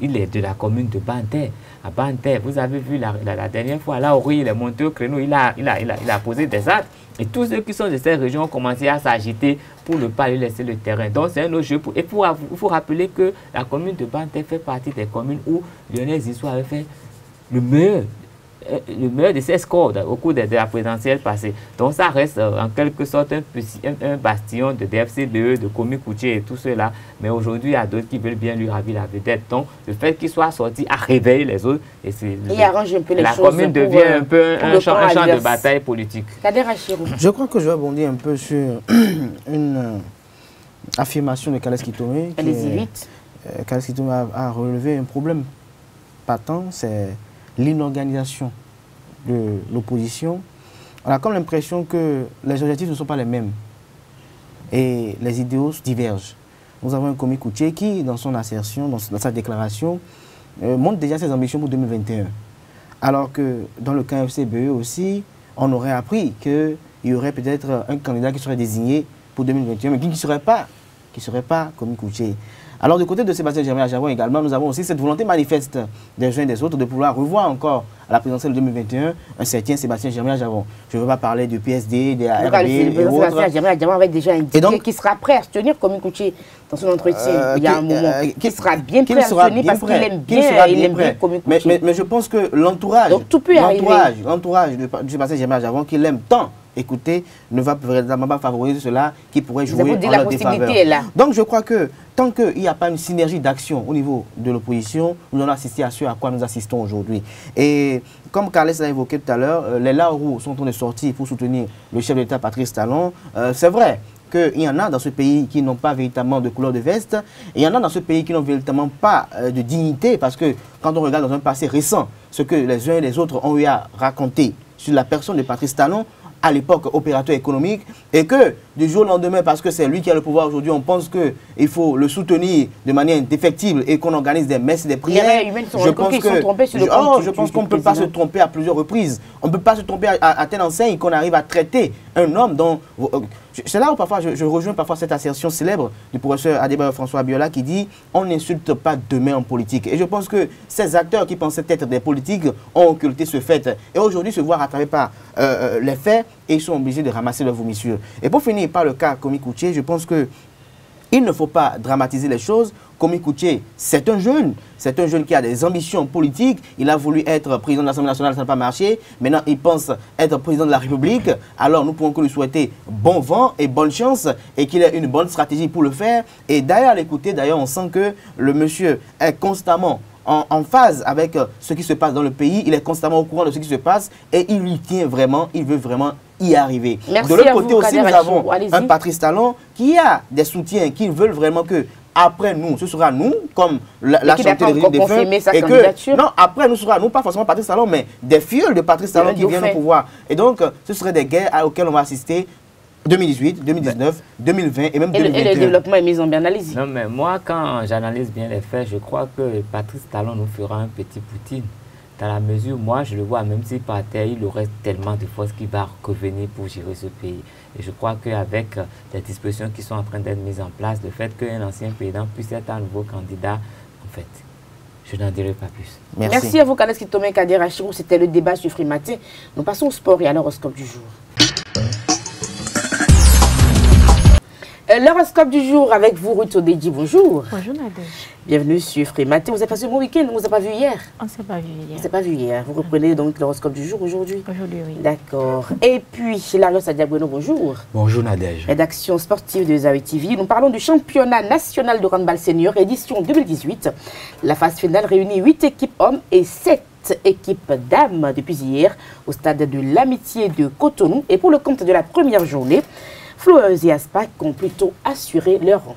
Il est de la commune de Banter. À Banter, vous avez vu la dernière fois, là où il est monté au créneau, il a posé des actes. Et tous ceux qui sont de ces régions ont commencé à s'agiter pour ne pas lui laisser le terrain. Donc c'est un autre jeu. Et il faut rappeler que la commune de Banter fait partie des communes où Lionel Zissou avait fait le meilleur de ses scores au cours de la présidentielle passée. Donc ça reste en quelque sorte un bastion de DFCDE, de Kwame Couché et tout cela. Mais aujourd'hui, il y a d'autres qui veulent bien lui ravir la vedette. Donc le fait qu'il soit sorti a réveillé les autres. Et il arrange un peu les la choses. La commune devient un peu un champ de bataille politique. Je crois que je vais rebondir un peu sur une affirmation de Kales Kitome. Allez-y vite. Kales Kitome a relevé un problème patent, c'est l'inorganisation de l'opposition. On a comme l'impression que les objectifs ne sont pas les mêmes et les idéaux divergent. Nous avons un Kwame Couché qui, dans son assertion, dans sa déclaration, montre déjà ses ambitions pour 2021. Alors que dans le cas FCBE aussi, on aurait appris qu'il y aurait peut-être un candidat qui serait désigné pour 2021, mais qui ne serait pas Kwame Couché. Alors, du côté de Sébastien Germain-Ajavon également, nous avons aussi cette volonté manifeste des uns et des autres de pouvoir revoir encore à la présidentielle 2021 un certain Sébastien Germain-Ajavon. Je ne veux pas parler du PSD, des ARB et autres. Sébastien Germain-Ajavon avait déjà indiqué qu'il sera prêt à se tenir Kwame Couché dans son entretien. Il y a un moment qu'il sera bien prêt à se tenir parce qu'il aime bien Kwame Couché. Mais je pense que l'entourage de Sébastien Germain-Ajavon, qu'il aime tant écouter, ne va véritablement pas favoriser cela qui pourrait jouer en leur défaveur. Donc je crois que tant qu'il n'y a pas une synergie d'action au niveau de l'opposition, nous allons assister à ce à quoi nous assistons aujourd'hui. Et comme Carles l'a évoqué tout à l'heure, les Laurous sont en train de sortir pour soutenir le chef de l'État Patrice Talon. C'est vrai qu'il y en a dans ce pays qui n'ont pas véritablement de couleur de veste, et il y en a dans ce pays qui n'ont véritablement pas de dignité, parce que quand on regarde dans un passé récent, ce que les uns et les autres ont eu à raconter sur la personne de Patrice Talon, à l'époque opérateur économique, et que du jour au lendemain, parce que c'est lui qui a le pouvoir aujourd'hui, on pense qu'il faut le soutenir de manière indéfectible et qu'on organise des messes, des prières. Je pense qu'on ne peut pas se tromper à plusieurs reprises. On ne peut pas se tromper à telle enseigne qu'on arrive à traiter un homme dont... C'est là où parfois je rejoins parfois cette assertion célèbre du professeur Adebayo François Abiola qui dit « On n'insulte pas demain en politique ». Et je pense que ces acteurs qui pensaient être des politiques ont occulté ce fait. Et aujourd'hui se voir à travers par les faits et ils sont obligés de ramasser leurs vomissures. Et pour finir par le cas Komi Koutié, je pense que il ne faut pas dramatiser les choses. Komi Koutié, c'est un jeune qui a des ambitions politiques. Il a voulu être président de l'Assemblée nationale, ça n'a pas marché. Maintenant, il pense être président de la République. Alors, nous pouvons que lui souhaiter bon vent et bonne chance et qu'il ait une bonne stratégie pour le faire. Et d'ailleurs, à l'écouter, on sent que le monsieur est constamment en phase avec ce qui se passe dans le pays. Il est constamment au courant de ce qui se passe et il y tient vraiment, il veut vraiment y arriver. Merci de l'autre côté aussi, nous avons allez-y. un Patrice Talon qui a des soutiens, qui veulent vraiment que après nous, ce sera nous, comme la chanteuse de Régime des Feux, et que, non, après nous, ce sera nous, pas forcément Patrice Talon, mais des filles de Patrice Talon qui viennent au pouvoir. Et donc, ce seraient des guerres auxquelles on va assister 2018, 2019, 2020 et même 2021. Et le développement est mis en bien analyse. Non, mais moi, quand j'analyse bien les faits, je crois que Patrice Talon nous fera un petit Poutine. Dans la mesure, moi, je le vois, même si par terre, il aurait tellement de force qu'il va revenir pour gérer ce pays. Et je crois qu'avec les dispositions qui sont en train d'être mises en place, le fait qu'un ancien président puisse être un nouveau candidat, en fait, je n'en dirai pas plus. Merci à vous, Kaleski Tomé Kader Achirou. C'était le débat sur Free Matin. Nous passons au sport et à l'horoscope du jour. L'horoscope du jour avec vous, Ruth Odedji. Bonjour. Bonjour, Nadège. Bienvenue sur Free Matin. Vous avez passé un bon week-end, on ne vous a pas vu hier? On ne s'est pas vu hier. On ne s'est pas vu hier. Vous reprenez donc l'horoscope du jour aujourd'hui? Aujourd'hui, oui. D'accord. Et puis, Larios Adiaboueno, bonjour. Bonjour, Nadège. Rédaction sportive de Zawi TV. Nous parlons du championnat national de handball senior, édition 2018. La phase finale réunit 8 équipes hommes et 7 équipes dames depuis hier au stade de l'Amitié de Cotonou. Et pour le compte de la première journée, Flowers et Aspac ont plutôt assuré leur rang.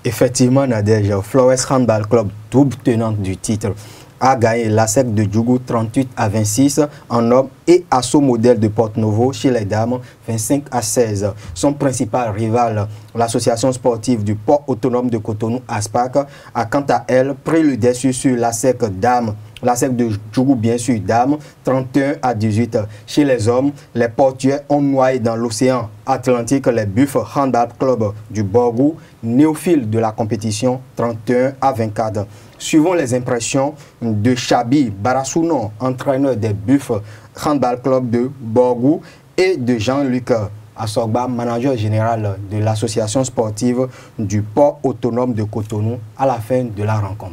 Effectivement, Nadège, Flowers Handball Club, double tenante du titre, a gagné l'ASEC de Djougou 38-26 en hommes et Asso Modèle de Porto-Novo chez les dames 25-16. Son principal rival, l'association sportive du port autonome de Cotonou, Aspac, a quant à elle pris le dessus sur l'ASEC dames. La SEC de Djougou, bien sûr, dames, 31-18. Chez les hommes, les portuaires ont noyé dans l'océan Atlantique les Buffs Handball Club du Borgou, néophyte de la compétition, 31-24. Suivant les impressions de Chabi Barasounon, entraîneur des Buffs Handball Club de Borgou, et de Jean-Luc Assogba, manager général de l'association sportive du port autonome de Cotonou, à la fin de la rencontre.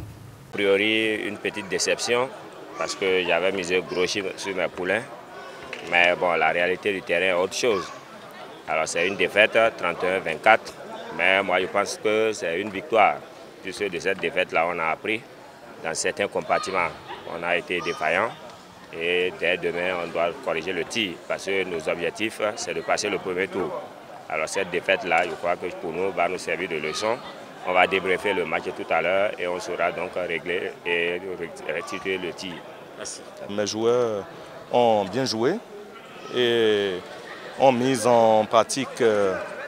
A priori, une petite déception parce que j'avais misé gros chiffre sur mes poulains. Mais bon, la réalité du terrain est autre chose. Alors c'est une défaite 31-24, mais moi je pense que c'est une victoire. Puisque de cette défaite-là, on a appris dans certains compartiments. On a été défaillant et dès demain, on doit corriger le tir parce que nos objectifs, c'est de passer le premier tour. Alors cette défaite-là, je crois que pour nous, va nous servir de leçon. On va débriefer le match tout à l'heure et on saura donc régler et restituer le tir. Merci. Mes joueurs ont bien joué et ont mis en pratique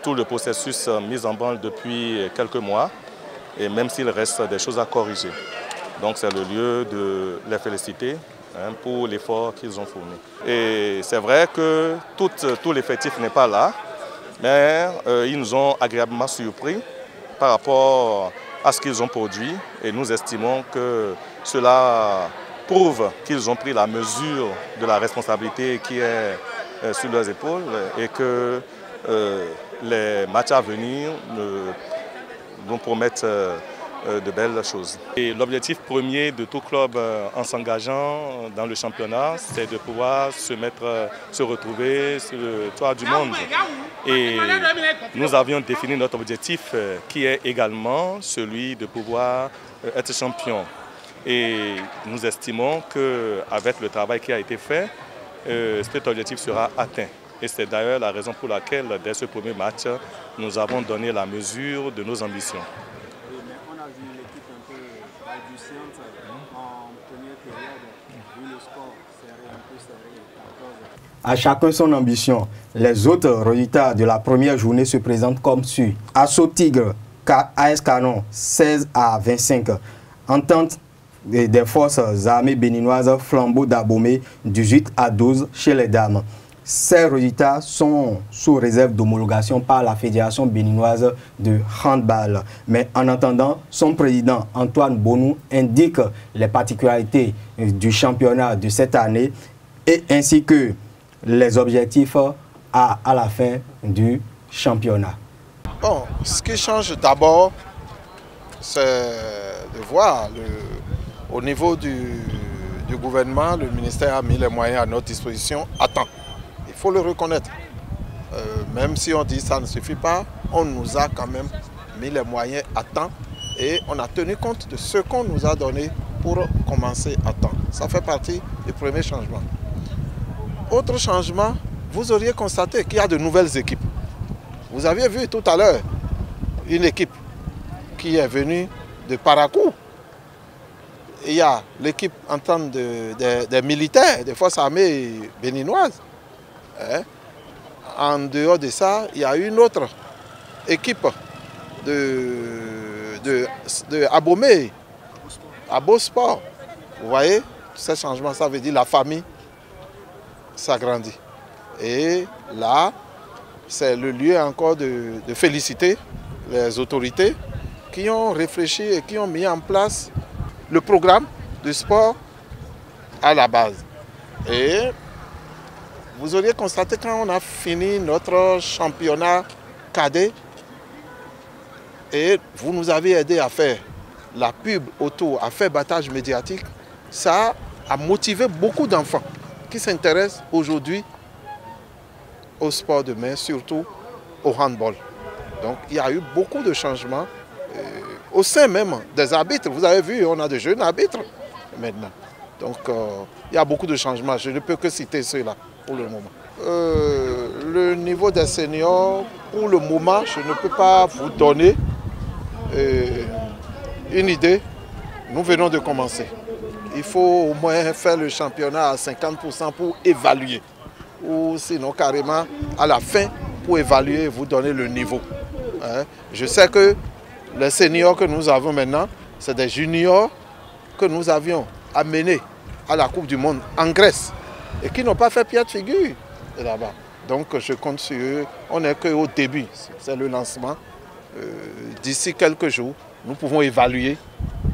tout le processus mis en branle depuis quelques mois, et même s'il reste des choses à corriger. Donc c'est le lieu de les féliciter pour l'effort qu'ils ont fourni. Et c'est vrai que tout l'effectif n'est pas là, mais ils nous ont agréablement surpris par rapport à ce qu'ils ont produit, et nous estimons que cela prouve qu'ils ont pris la mesure de la responsabilité qui est sur leurs épaules et que les matchs à venir nous promettent de belles choses. L'objectif premier de tout club en s'engageant dans le championnat, c'est de pouvoir se retrouver sur le toit du monde. Et nous avions défini notre objectif qui est également celui de pouvoir être champion. Et nous estimons qu'avec le travail qui a été fait, cet objectif sera atteint. Et c'est d'ailleurs la raison pour laquelle, dès ce premier match, nous avons donné la mesure de nos ambitions. On a vu l'équipe un peu balbutiante en première période, vu le score À chacun son ambition. Les autres résultats de la première journée se présentent comme suit. Assaut Tigre, AS Canon, 16-25. Entente des forces armées béninoises, Flambeau d'Abomey, 18-12 chez les dames. Ces résultats sont sous réserve d'homologation par la Fédération béninoise de handball. Mais en attendant, son président Antoine Bonou indique les particularités du championnat de cette année et ainsi que les objectifs à la fin du championnat. Bon, ce qui change d'abord, c'est de voir au niveau du gouvernement, le ministère a mis les moyens à notre disposition à temps. Il faut le reconnaître. Même si on dit que ça ne suffit pas, on nous a quand même mis les moyens à temps et on a tenu compte de ce qu'on nous a donné pour commencer à temps. Ça fait partie du premier changement. Autre changement, vous auriez constaté qu'il y a de nouvelles équipes. Vous aviez vu tout à l'heure une équipe qui est venue de Parakou. Il y a l'équipe en termes des militaires, des forces armées béninoises. En dehors de ça, il y a une autre équipe de Abomey, Abo Sport. Vous voyez, ce changement, ça veut dire la famille s'agrandit. Et là, c'est le lieu encore de féliciter les autorités qui ont réfléchi et qui ont mis en place le programme de sport à la base. Et vous auriez constaté quand on a fini notre championnat cadet et vous nous avez aidé à faire la pub autour, à faire battage médiatique, ça a motivé beaucoup d'enfants qui s'intéressent aujourd'hui au sport de main, surtout au handball. Donc il y a eu beaucoup de changements au sein même des arbitres. Vous avez vu, on a de jeunes arbitres maintenant. Donc il y a beaucoup de changements. Je ne peux que citer ceux-là pour le moment. Le niveau des seniors, pour le moment, je ne peux pas vous donner une idée. Nous venons de commencer. Il faut au moins faire le championnat à 50% pour évaluer. Ou sinon carrément à la fin pour évaluer et vous donner le niveau. Je sais que les seniors que nous avons maintenant, c'est des juniors que nous avions amenés à la Coupe du Monde en Grèce et qui n'ont pas fait pied de figure là-bas. Donc je compte sur eux. On n'est qu'au début, c'est le lancement. D'ici quelques jours, nous pouvons évaluer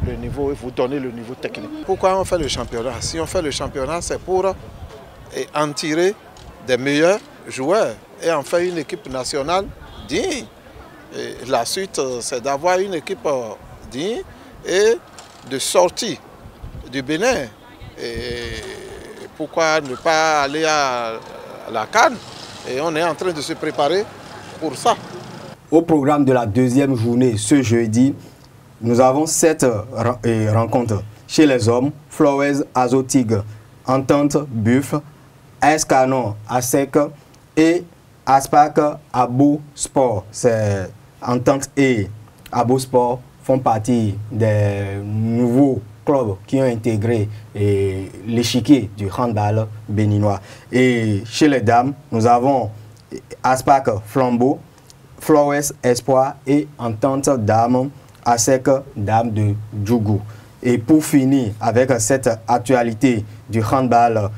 le niveau et vous donner le niveau technique. Pourquoi on fait le championnat? Si on fait le championnat, c'est pour en tirer des meilleurs joueurs et en faire une équipe nationale digne. Et la suite, c'est d'avoir une équipe digne et de sortir du Bénin. Et pourquoi ne pas aller à la CAN? Et on est en train de se préparer pour ça. Au programme de la deuxième journée, ce jeudi, nous avons 7 rencontres. Chez les hommes, Flores, Azo Tigre, Entente, Buff, AS Canon, ASEC et Aspac, Abo Sport. C'est Entente et Abo Sport font partie des nouveaux clubs qui ont intégré l'échiquier du handball béninois. Et chez les dames, nous avons Aspac, Flambeau, Flores, Espoir et Entente Dames, ASEC, Dames de Djougou. Et pour finir avec cette actualité du handball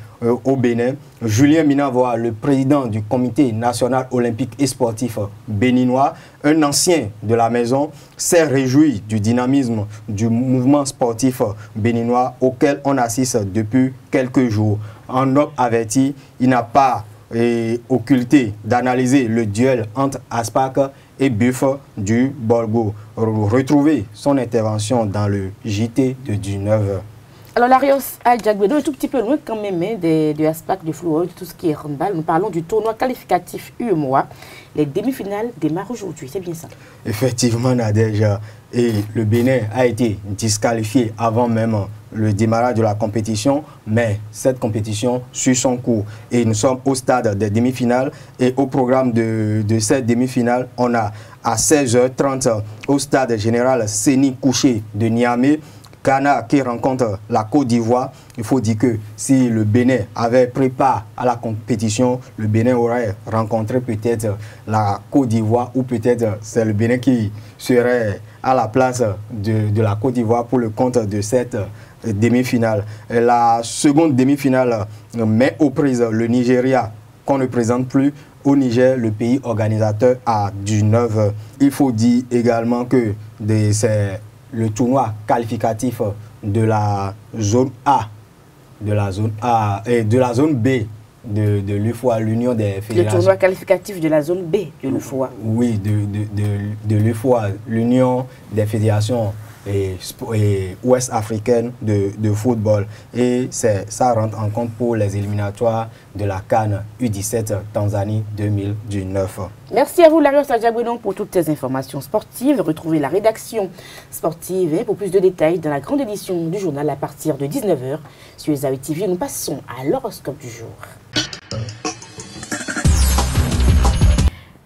au Bénin, Julien Minavoa, le président du comité national olympique et sportif béninois, un ancien de la maison, s'est réjoui du dynamisme du mouvement sportif béninois auquel on assiste depuis quelques jours. En homme averti, il n'a pas occulté d'analyser le duel entre Aspac et Buff du Borgo. Retrouvez son intervention dans le JT de 19h. Alors, Larios Adjagbedo, un tout petit peu loin quand même de Aspac, du Flou, de tout ce qui est handball. Nous parlons du tournoi qualificatif UEMOA. Les demi-finales démarrent aujourd'hui, c'est bien ça? Effectivement, Nadège. Et le Bénin a été disqualifié avant même le démarrage de la compétition, mais cette compétition suit son cours. Et nous sommes au stade des demi-finales. Et au programme de cette demi-finale, on a à 16h30 au stade général Séni Couché de Niamey, Ghana qui rencontre la Côte d'Ivoire. Il faut dire que si le Bénin avait pris part à la compétition, le Bénin aurait rencontré peut-être la Côte d'Ivoire ou peut-être c'est le Bénin qui serait à la place de la Côte d'Ivoire pour le compte de cette demi-finale. La seconde demi-finale met aux prises le Nigeria qu'on ne présente plus au Niger, le pays organisateur à 19. Il faut dire également que c'est le tournoi qualificatif de la zone A, de la zone A et de la zone B de l'UFOA, l'Union des fédérations. Le tournoi qualificatif de la zone B de l'UFOA. Oui, de l'UFOA, l'Union des fédérations et ouest africaine de football. Et ça rentre en compte pour les éliminatoires de la CAN U17 Tanzanie 2019. Merci à vous, Larios Adjabounon, pour toutes ces informations sportives. Retrouvez la rédaction sportive et pour plus de détails dans la grande édition du journal à partir de 19h sur Esaü TV. Nous passons à l'horoscope du jour.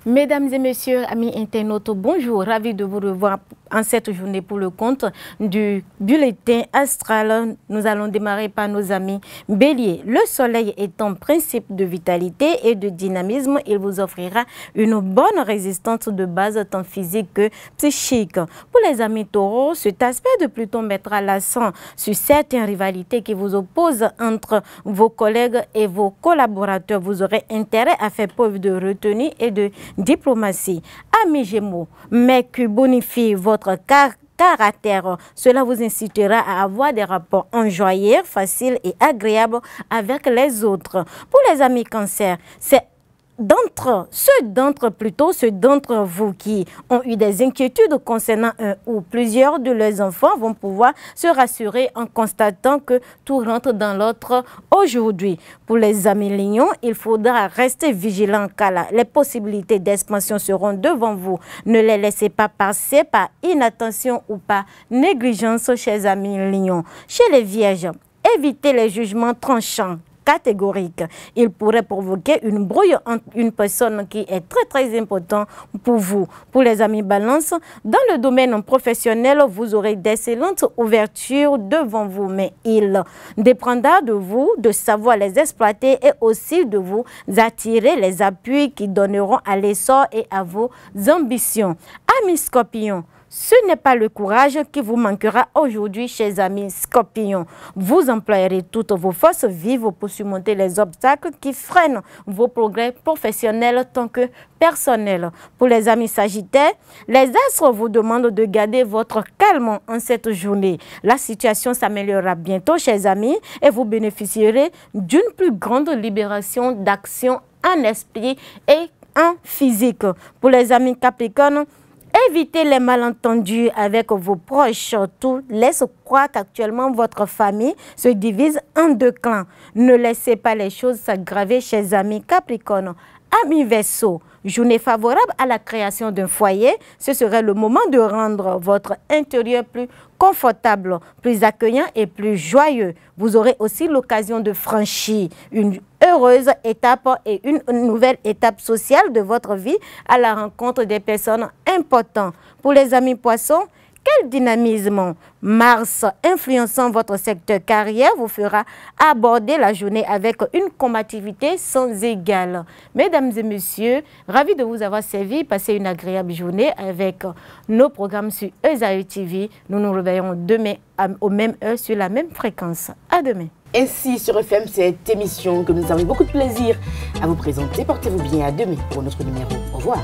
Mesdames et messieurs, amis internautes, bonjour. Ravi de vous revoir en cette journée pour le compte du bulletin astral. Nous allons démarrer par nos amis Bélier. Le soleil est un principe de vitalité et de dynamisme. Il vous offrira une bonne résistance de base tant physique que psychique. Pour les amis Taureaux, cet aspect de Pluton mettra l'accent sur certaines rivalités qui vous opposent entre vos collègues et vos collaborateurs. Vous aurez intérêt à faire preuve de retenue et de diplomatie. Amis Gémeaux, Mercure bonifie votre caractère. Cela vous incitera à avoir des rapports enjoyés, faciles et agréables avec les autres. Pour les amis Cancer, c'est ceux d'entre vous qui ont eu des inquiétudes concernant un ou plusieurs de leurs enfants vont pouvoir se rassurer en constatant que tout rentre dans l'autre aujourd'hui. Pour les amis Lions, il faudra rester vigilant car les possibilités d'expansion seront devant vous. Ne les laissez pas passer par inattention ou par négligence, chers amis Lions. Chez les Vierges, évitez les jugements tranchants catégorique. Il pourrait provoquer une brouille entre une personne qui est très important pour vous. Pour les amis Balance, dans le domaine professionnel, vous aurez d'excellentes ouvertures devant vous, mais il dépendra de vous de savoir les exploiter et aussi de vous attirer les appuis qui donneront à l'essor et à vos ambitions. Amis Scorpions, ce n'est pas le courage qui vous manquera aujourd'hui, chers amis Scorpions. Vous employerez toutes vos forces vives pour surmonter les obstacles qui freinent vos progrès professionnels tant que personnels. Pour les amis Sagittaires, les astres vous demandent de garder votre calme en cette journée. La situation s'améliorera bientôt, chers amis, et vous bénéficierez d'une plus grande libération d'action en esprit et en physique. Pour les amis Capricornes, évitez les malentendus avec vos proches. Tout laisse croire qu'actuellement votre famille se divise en deux clans. Ne laissez pas les choses s'aggraver, chers amis Capricorne. Amis Verseau, journée favorable à la création d'un foyer, ce serait le moment de rendre votre intérieur plus confortable, plus accueillant et plus joyeux. Vous aurez aussi l'occasion de franchir une heureuse étape et une nouvelle étape sociale de votre vie à la rencontre des personnes importantes. Pour les amis Poissons, quel dynamisme! Mars, influençant votre secteur carrière, vous fera aborder la journée avec une combativité sans égale. Mesdames et messieurs, ravi de vous avoir servi. Passez une agréable journée avec nos programmes sur Esaü TV. Nous nous reverrons demain au même heure sur la même fréquence. À demain. Ainsi sur FM, cette émission que nous avons beaucoup de plaisir à vous présenter. Portez-vous bien, à demain pour notre numéro. Au revoir.